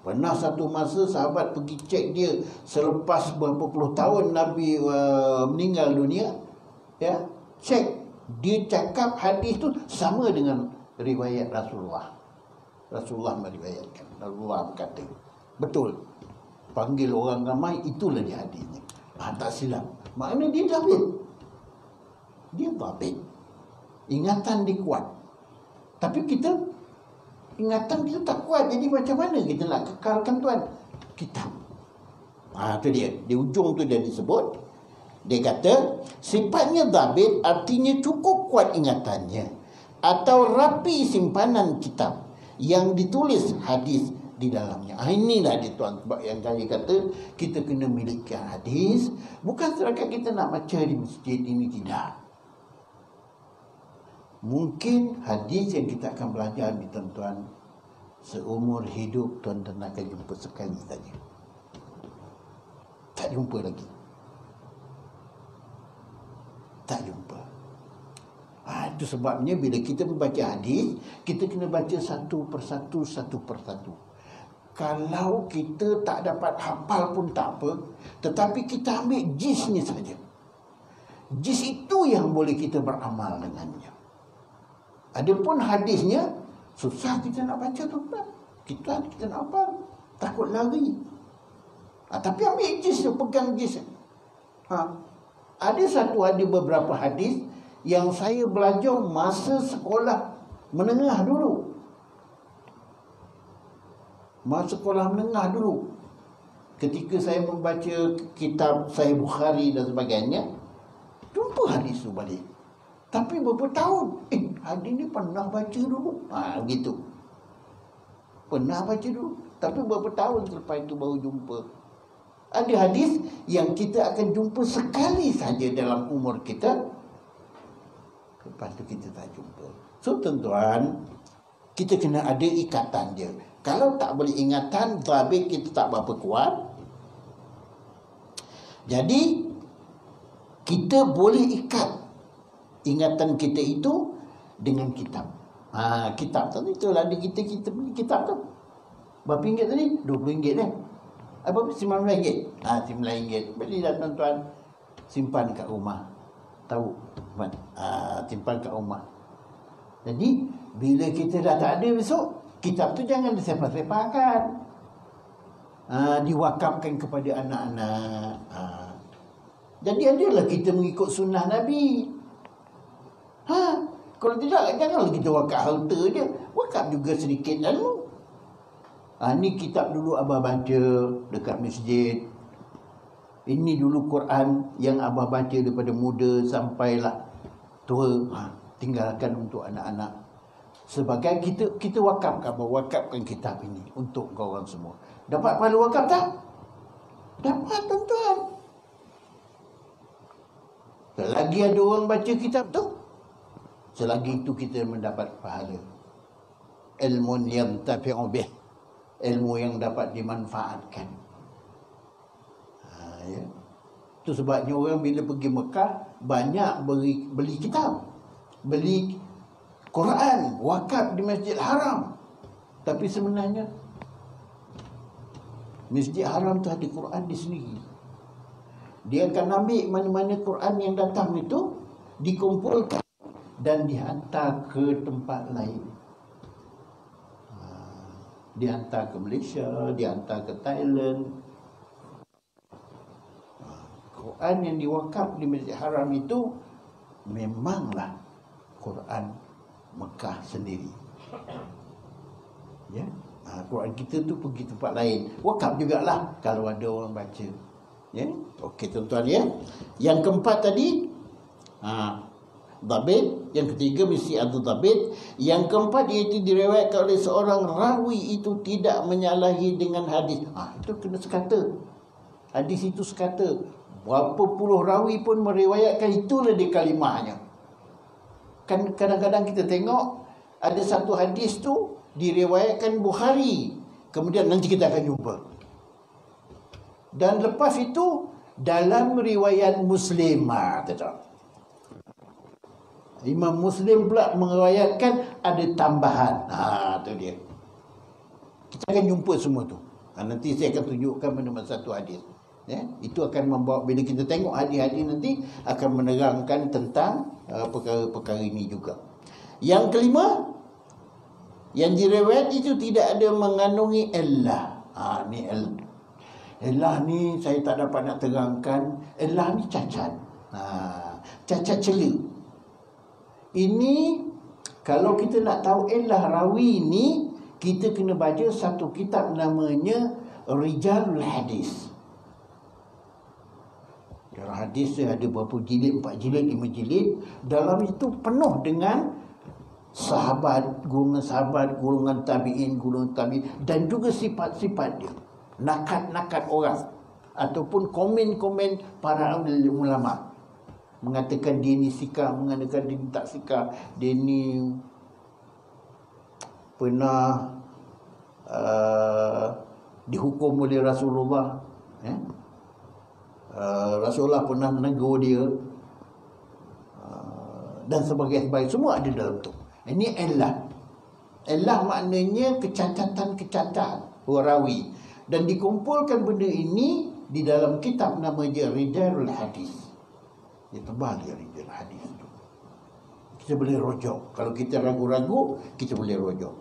Pernah satu masa sahabat pergi cek dia selepas berapa puluh tahun Nabi meninggal dunia, cek, dia cakap hadis tu sama dengan riwayat Rasulullah. Rasulullah meriwayatkan, Rasulullah berkata, betul. Panggil orang ramai, itulah dia hadisnya. Tak silap. Maknanya dia dhabit. Ingatan dia kuat. Tapi ingatan kita tak kuat. Jadi macam mana kita nak kekalkan tuan? Kitab. Itu dia. Di ujung tu dia disebut. Dia kata, sifatnya dhabit artinya cukup kuat ingatannya, atau rapi simpanan kitab yang ditulis hadis di dalamnya. Inilah dia tuan, sebab yang saya kata, kita kena miliki hadis. Bukan setakat kita nak baca di masjid ini, tidak. Mungkin hadis yang kita akan belajar ni tuan-tuan, seumur hidup tuan-tuan akan jumpa sekali saja. Tak jumpa lagi. Tak jumpa. Itu sebabnya bila kita membaca hadis, kita kena baca satu persatu. Kalau kita tak dapat hafal pun tak apa, tetapi kita ambil jiznya saja. Jiz itu yang boleh kita beramal dengannya. Adapun hadisnya susah kita nak baca tuan-tuan. Kita nak hafal, takut lari. Tapi ambil jiz, pegang jiz. Ada beberapa hadis yang saya belajar masa sekolah menengah dulu. Ketika saya membaca kitab Sahih Bukhari dan sebagainya, jumpa hadis tu balik. Tapi berapa tahun, hadis ni pernah baca dulu. Begitu. Pernah baca dulu. Tapi berapa tahun selepas itu baru jumpa. Ada hadis yang kita akan jumpa sekali saja dalam umur kita, lepas tu kita tak jumpa. So tuan-tuan, kita kena ada ikatan dia. Kalau tak boleh ingatan, dhabit kita tak berapa kuat. Jadi kita boleh ikat ingatan kita itu dengan kitab. Kitab tu itulah ada kita beli kitab tu. Berapa ringgit tadi? 20 ringgit kan? Apa? RM19. RM9. Belilah tuan-tuan, simpan kat rumah. Tahu? Simpan kat rumah. Jadi bila kita dah tak ada besok, kitab tu jangan disepah-sepahkan. Diwakafkan kepada anak-anak. Jadi adalah kita mengikut sunnah Nabi. Kalau tidak, janganlah kita wakaf harta je. Wakaf juga sedikit ilmu. Ni kitab dulu abah baca dekat masjid. Ini dulu Quran yang abah baca daripada muda sampailah tua. Tinggalkan untuk anak-anak. Sebagai kita wakafkan kitab ini untuk korang semua. Dapat pahala wakaf tak? Dapat tuan-tuan. Selagi ada orang baca kitab tu, selagi itu kita mendapat pahala. Ilmun yantafi'u bih. Ilmu yang dapat dimanfaatkan. Ya. Itu sebabnya orang bila pergi Mekah banyak beli kitab, beli Quran, wakaf di Masjid Haram. Tapi sebenarnya Masjid Haram tu ada Quran di sendiri. Dia akan ambil mana-mana Quran yang datang itu, dikumpulkan dan dihantar ke tempat lain. Dihantar ke Malaysia, dihantar ke Thailand. Quran yang diwakaf di Masjid Haram itu memanglah Quran Mekah sendiri. Ya, Quran kita tu pergi tempat lain, wakaf jugalah kalau ada orang baca. Ya, okey tuan-tuan ya. Yang keempat tadi, dhabit. Yang ketiga mesti ada dhabit. Yang keempat iaitu diriwayatkan oleh seorang rawi itu tidak menyalahi dengan hadis. Itu kena sekata. Hadis itu sekata. Berapa puluh rawi pun meriwayatkan, itulah dia kalimahnya. Kan kadang-kadang kita tengok ada satu hadis tu diriwayatkan Bukhari, kemudian nanti kita akan jumpa. Dan lepas itu dalam riwayat Muslim, Imam Muslim pula meriwayatkan ada tambahan. Tu dia. Kita akan jumpa semua tu. Nanti saya akan tunjukkan mana satu hadis. Ya, itu akan membawa, bila kita tengok hadis-hadis nanti akan menerangkan tentang perkara-perkara ini juga. Yang kelima, yang diriwayat itu tidak ada mengandungi illah. Ni illah ni saya tak dapat nak terangkan. Illah ni cacat. Cacat cela. Ini kalau kita nak tahu illah rawi ni, kita kena baca satu kitab namanya Rijalul Hadis. Dalam hadis ada berapa jilid, 4 jilid, 5 jilid. Dalam itu penuh dengan sahabat, golongan tabi'in, dan juga sifat-sifat dia. Nakat-nakat orang ataupun komen-komen para ulama. Mengatakan dia ni sikap, mengatakan dia ni tak sikap, dia ni pernah dihukum oleh Rasulullah. Rasulullah pernah menegur dia, dan sebagainya. Semua ada dalam tu. Ini illah. Illah maknanya kecacatan rawi. Dan dikumpulkan benda ini di dalam kitab nama dia Rijalul Hadis. Dia tebal dia Rijalul Hadis tu. Kita boleh rojok. Kalau kita ragu-ragu, kita boleh rojok.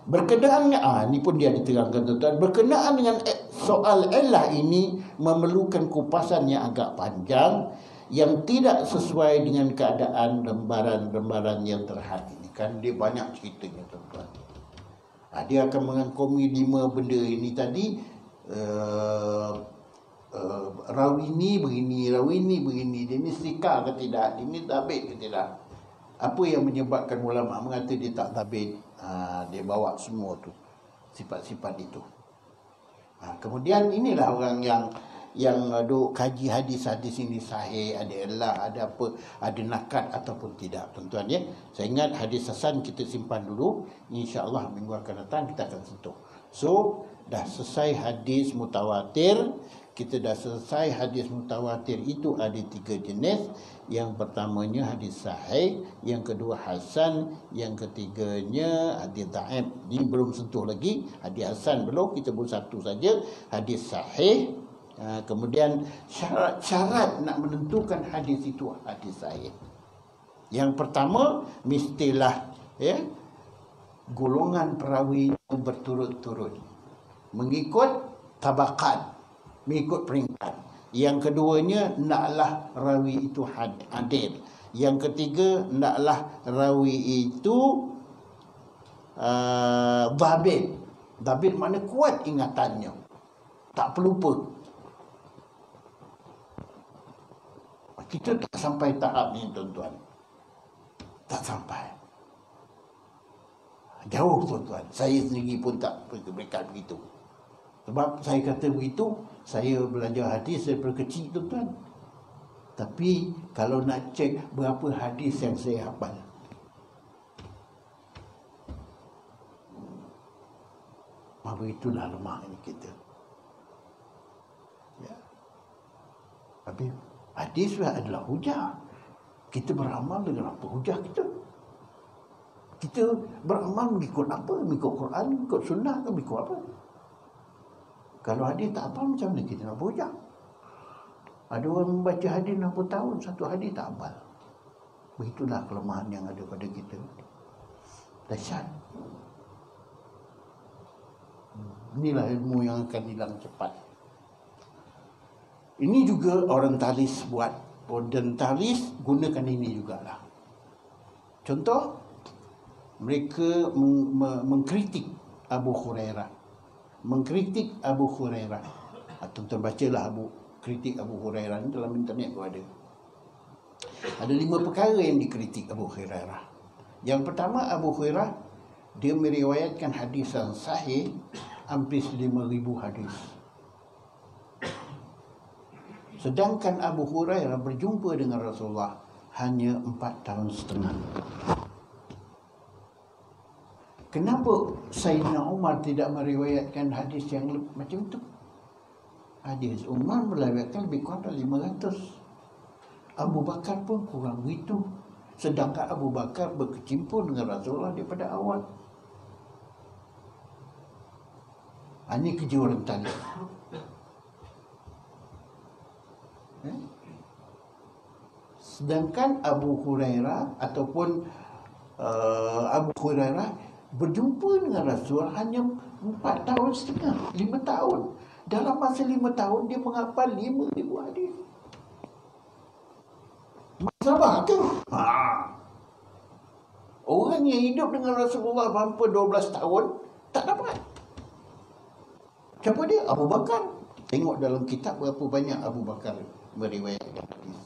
Berkenaan ini pun dia diterangkan tuan-tuan. Berkenaan dengan soal illah ini memerlukan kupasan yang agak panjang, yang tidak sesuai dengan keadaan lembaran-lembaran yang terhad ini. Kan dia banyak ceritanya tuan-tuan. Dia akan mengangkumi 5 benda ini tadi. Rawi ini begini, rawi ini begini, dia ni sikar ke tidak, dia ni dhabit ke tidak. Apa yang menyebabkan ulama mengata dia tak dhabit? Dia bawa semua tu, sifat-sifat itu. Kemudian inilah orang yang duk kaji hadis-hadis ini sahih, ada elah, ada apa, ada nakat ataupun tidak, tuan-tuan ya. Saya ingat hadis hasan kita simpan dulu, insya-Allah minggu akan datang kita akan sentuh. So, dah selesai hadis mutawatir. Kita dah selesai hadis mutawatir itu ada 3 jenis. Yang pertamanya hadis sahih, yang kedua hasan, yang ketiganya hadis dhaif. Ini belum sentuh lagi. Hadis hasan belum, kita baru satu saja, hadis sahih. Kemudian syarat-syarat nak menentukan hadis itu hadis sahih. Yang pertama, mestilah golongan perawi berturut-turut, mengikut tabakat, mengikut peringkat. Yang keduanya, naklah rawi itu adil. Yang ketiga, naklah rawi itu dhabit. Dhabit makna kuat ingatannya, tak pelupa. Kita tak sampai tahap ni, tuan-tuan. Tak sampai. Jauh, tuan-tuan. Saya sendiri pun tak berdekat begitu. Sebab saya kata begitu, saya belajar hadis daripada kecil, tuan-tuan. Tapi kalau nak cek berapa hadis yang saya hafal, maka itulah lemahnya kita. Ya. Tapi hadis adalah hujah. Kita beramal dengan apa hujah kita? Kita beramal mengikut apa? Mengikut Quran, mengikut sunnah, atau mengikut apa? Kalau hadis tak hafal, macam mana kita nak berhujah? Ada orang membaca hadis 60 tahun, satu hadis tak hafal. Begitulah kelemahan yang ada pada kita. Dahsyat. Inilah ilmu yang akan hilang cepat. Ini juga orientalis buat. Orientalis gunakan ini jugalah. Contoh, mereka mengkritik Abu Hurairah. Mengkritik Abu Hurairah. Tuan-tuan bacalah kritik Abu Hurairah ni dalam internet pun ada. Ada 5 perkara yang dikritik Abu Hurairah. Yang pertama, Abu Hurairah dia meriwayatkan hadis yang sahih hampir 5,000 hadis. Sedangkan Abu Hurairah berjumpa dengan Rasulullah hanya 4 tahun setengah. Kenapa Sayyidina Umar tidak meriwayatkan hadis yang macam itu? Hadis Umar meriwayatkan lebih kurang dari 500. Abu Bakar pun kurang begitu. Sedangkan Abu Bakar berkecimpung dengan Rasulullah daripada awal. Ini kerja orang tadi. Sedangkan Abu Hurairah ataupun Abu Hurairah berjumpa dengan Rasul hanya 4 tahun setengah, 5 tahun. Dalam masa 5 tahun dia menghafal 5,000 hadis. Masalah ke? Orang yang hidup dengan Rasulullah hampir 12 tahun tak dapat. Siapa dia? Abu Bakar. Tengok dalam kitab berapa banyak Abu Bakar meriwayatkan hadis.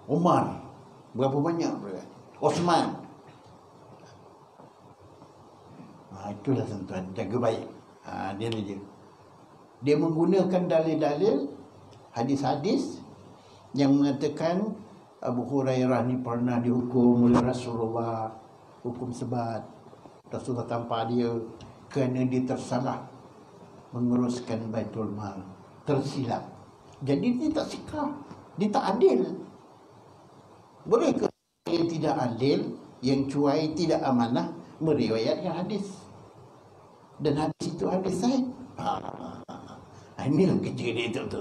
Umar berapa banyak meriwayat? Osman. Itulah tuan-tuan, jaga baik. Dia ni dia menggunakan dalil-dalil hadis-hadis yang mengatakan Abu Hurairah ni pernah dihukum oleh Rasulullah, hukum sebat. Rasulullah tanpa dia kerana dia tersalah menguruskan Baitul Mal, tersilap. Jadi dia tak sikap, dia tak adil. Boleh ke yang tidak adil, yang cuai, tidak amanah meriwayatkan hadis? Dan hadis itu hadis sahih. Inilah kerja dia tu.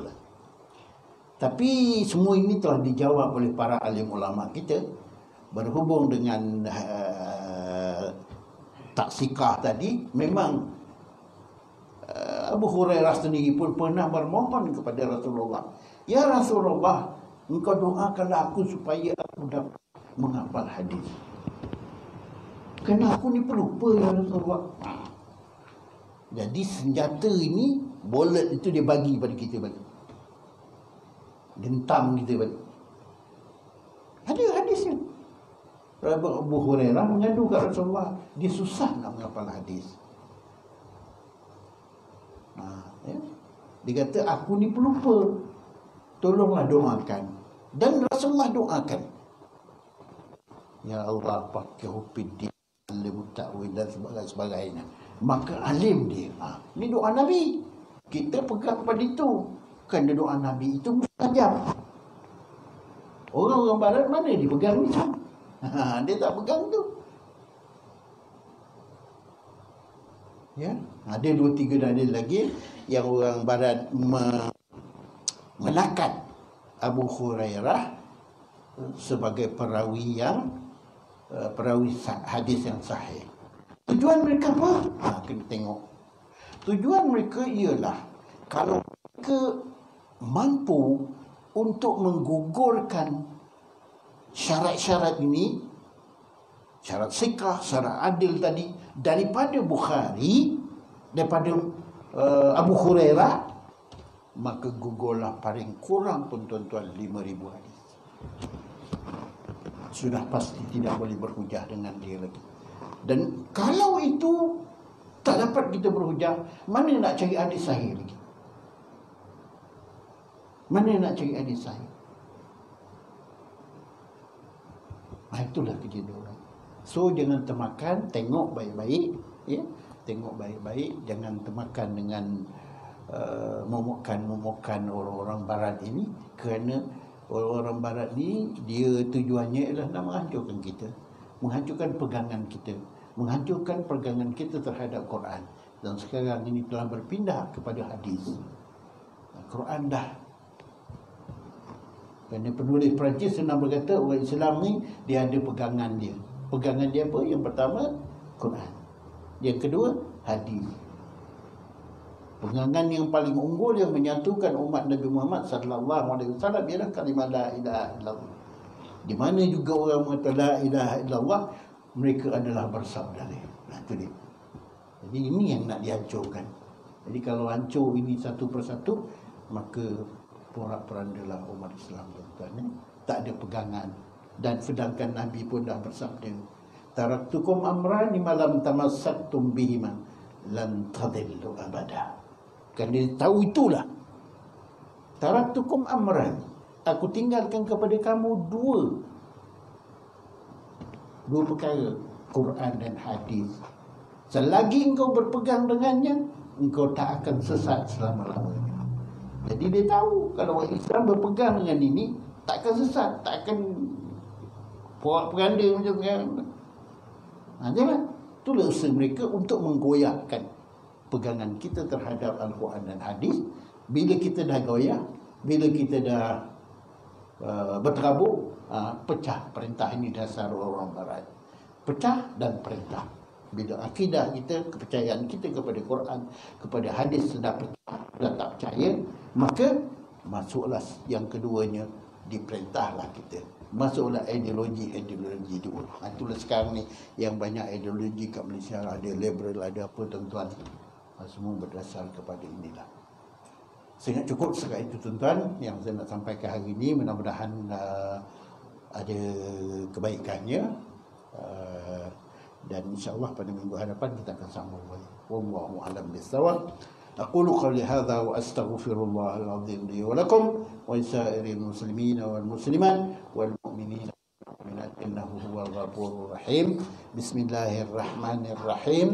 Tapi semua ini telah dijawab oleh para alim ulama kita berhubung dengan taksikah tadi. Memang Abu Hurairah sendiri pun pernah bermohon kepada Rasulullah, "Ya Rasulullah, engkau doakanlah aku supaya aku dapat menghafal hadis. Kerana aku ni pelupa, ya Rasulullah." Jadi senjata ini, bullet itu dia bagi pada kita balik. Gentam kita balik. Ada hadisnya. Abu Hurairah mengadu ke Rasulullah, dia susah nak menghafal hadis. Ya. Dia kata, aku ni pelupa, tolonglah doakan. Dan Rasulullah doakan, ya Allah pakai hufiddin alim ta'wil dan sebagainya. Maka alim dia. Ini doa Nabi, kita pegang pada itu. Kerana doa Nabi itu mustajab. Orang-orang barat mana dia pegang itu? Dia tak pegang tu. Ya, ada 2-3 dalil lagi yang orang barat menakat Abu Hurairah sebagai perawi hadis yang sahih. Tujuan mereka apa? Kena tengok. Tujuan mereka ialah kalau mereka mampu untuk menggugurkan syarat-syarat ini, syarat sikah, syarat adil tadi, daripada Bukhari, daripada Abu Hurairah, maka gugurlah paling kurang pun tuan-tuan 5,000 hadis. Sudah pasti tidak boleh berhujah dengan dia lagi. Dan kalau itu tak dapat kita berhujah, mana nak cari hadis sahih lagi? Mana nak cari hadis sahih? Itulah kerja dia orang. So jangan termakan, tengok baik-baik, ya. Tengok baik-baik, jangan termakan dengan memukan orang-orang barat ini, kerana orang-orang barat ni dia tujuannya ialah nak menghancurkan kita, menghancurkan pegangan kita, menghancurkan pegangan kita terhadap Quran. Dan sekarang ini telah berpindah kepada hadis. Quran dah. Kerana penulis Perancis senang berkata, orang Islam ni dia ada pegangan dia. Pegangan dia apa? Yang pertama, Quran. Yang kedua, hadis. Pegangan yang paling unggul yang menyatukan umat Nabi Muhammad sallallahu alaihi wasallam ialah kalimah la ilaha illallah. Di mana juga orang mengatakan la ilaha illallah, mereka adalah bersaudara. Itu dia. Jadi ini yang nak dihancurkan. Jadi kalau hancur ini satu persatu, maka porak-porandalah umat Islam, tuan-tuan. Tak ada pegangan. Dan sedangkan Nabi pun dah bersabda, taraktukum amrani malam tamassaktum bihima lan tadillu abada. Kan dia tahu itulah. Taraktukum amran, aku tinggalkan kepada kamu dua perkara, Quran dan hadis. Selagi engkau berpegang dengannya, engkau tak akan sesat selama-lamanya. Jadi dia tahu kalau orang Islam berpegang dengan ini, tak akan sesat, tak akan porak-poranda macam sekarang. Jangan. Itulah usaha mereka untuk menggoyahkan pegangan kita terhadap Al-Quran dan hadis. Bila kita dah goyah, bila kita dah berterabur, pecah perintah. Ini dasar orang barat. Pecah dan perintah. Bila akidah kita, kepercayaan kita kepada Quran, kepada hadis sudah pecah, sudah tak percaya, maka masuklah yang keduanya, diperintahlah kita. Masuklah ideologi dulu. Itulah sekarang ni yang banyak ideologi kat Malaysia, ada liberal, ada apa, tuan-tuan. Semua berdasar kepada inilah. Saya nak cukup sekat itu, tuan-tuan, yang saya nak sampaikan hari ini. Mudah-mudahan ada kebaikannya, dan insya-Allah pada minggu hadapan kita akan sambung lagi. Wallahu a'lam bissawab. أقول قولي هذا وأستغفر الله العظيم لي ولكم ولسائر المسلمين والمسلمات والمؤمنين والمؤمنات إنه هو الغفور الرحيم. بسم الله الرحمن الرحيم.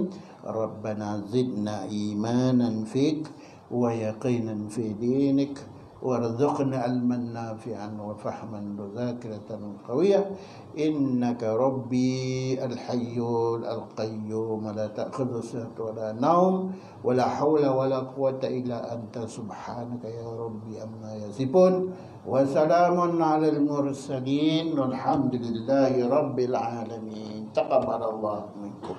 ربنا زدنا إيمانا فيك ويقينا في دينك وارزقنا علما نافعا وفهما وذاكرة قوية إنك ربي الحي القيوم لا تأخذ سنة ولا نوم ولا حول ولا قوة إلا أنت سبحانك يا ربي أما يصفون وسلام على المرسلين والحمد لله رب العالمين. تقبل الله منكم.